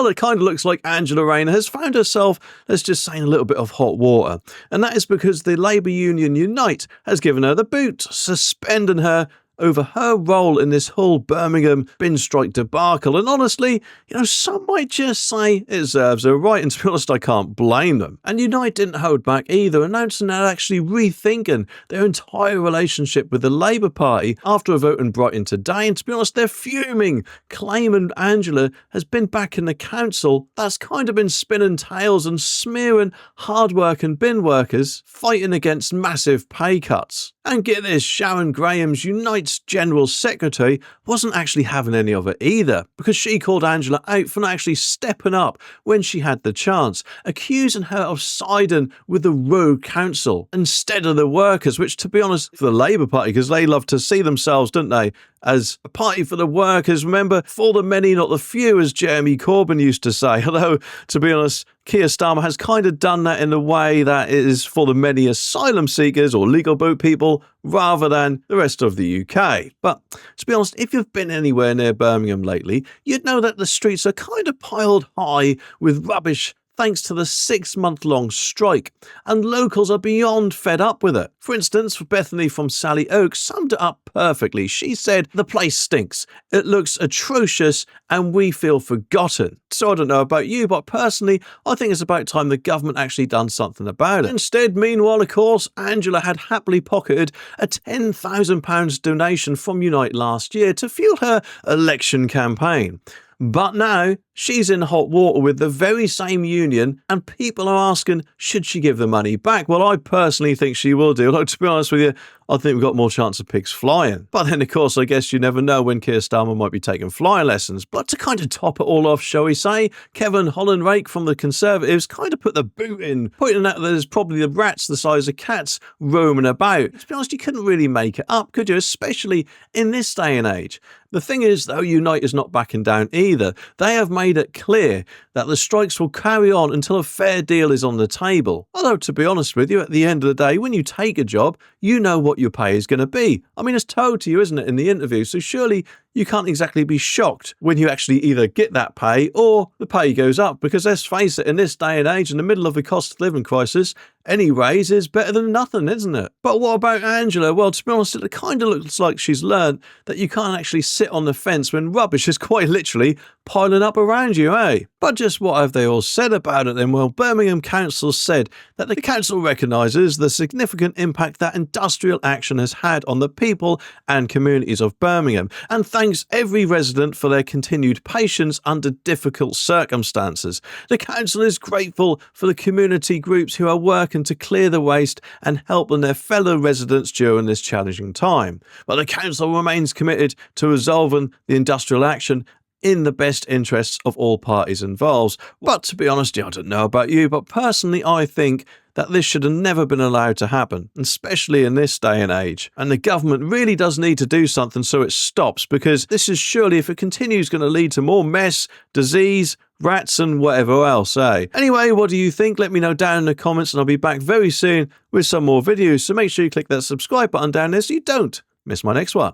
Well, it kind of looks like Angela Rayner has found herself, let's just say, in a little bit of hot water. And that is because the Labour union Unite has given her the boot, suspending her over her role in this whole Birmingham bin strike debacle. And honestly, some might just say it deserves a right, and to be honest, I can't blame them. And Unite didn't hold back either, announcing they're actually rethinking their entire relationship with the Labour Party after a vote in Brighton today. And to be honest, they're fuming, claiming Angela has been back in the council that's kind of been spinning tails and smearing hard-working bin workers fighting against massive pay cuts. And get this, Sharon Graham's Unite's General Secretary wasn't actually having any of it either, because she called Angela out for not actually stepping up when she had the chance, accusing her of siding with the rogue council instead of the workers, which, to be honest, for the Labour Party, because they love to see themselves, don't they, as a party for the workers. Remember, for the many, not the few, as Jeremy Corbyn used to say. Although, to be honest, Keir Starmer has kind of done that in a way that it is for the many asylum seekers or legal boat people rather than the rest of the UK. But to be honest, if you've been anywhere near Birmingham lately, you'd know that the streets are kind of piled high with rubbish thanks to the 6-month-long strike, and locals are beyond fed up with it. For instance, Bethany from Sally Oak summed it up perfectly. She said, "The place stinks, it looks atrocious, and we feel forgotten." So I don't know about you, but personally, I think it's about time the government actually done something about it. Instead, meanwhile, of course, Angela had happily pocketed a £10,000 donation from Unite last year to fuel her election campaign. But now, she's in hot water with the very same union, and people are asking, should she give the money back? Well, I personally think she will do. Although, to be honest with you, I think we've got more chance of pigs flying. But then, of course, I guess you never know when Keir Starmer might be taking flying lessons. But to kind of top it all off, shall we say, Kevin Holland-Rake from the Conservatives kind of put the boot in, pointing out that there's probably the rats the size of cats roaming about. To be honest, you couldn't really make it up, could you? Especially in this day and age. The thing is, though, Unite is not backing down either. They have made it clear that the strikes will carry on until a fair deal is on the table. Although, to be honest with you, at the end of the day, when you take a job, you know what your pay is going to be. I mean, it's told to you, isn't it, in the interview? So surely you can't exactly be shocked when you actually either get that pay or the pay goes up. Because let's face it, in this day and age, in the middle of a cost of living crisis, any raise is better than nothing, isn't it? But what about Angela? Well, to be honest, it kind of looks like she's learned that you can't actually sit on the fence when rubbish is quite literally piling up around you, eh? But just what have they all said about it then? Well, Birmingham Council said that the council recognises the significant impact that industrial action has had on the people and communities of Birmingham, and thanks every resident for their continued patience under difficult circumstances. The council is grateful for the community groups who are working to clear the waste and helping their fellow residents during this challenging time. But the council remains committed to resolving the industrial action in the best interests of all parties involved. But to be honest, I don't know about you, but personally I think that this should have never been allowed to happen, especially in this day and age. And the government really does need to do something so it stops, because this is surely, if it continues, going to lead to more mess, disease, rats and whatever else, eh? Anyway, what do you think? Let me know down in the comments, and I'll be back very soon with some more videos. So make sure you click that subscribe button down there so you don't miss my next one.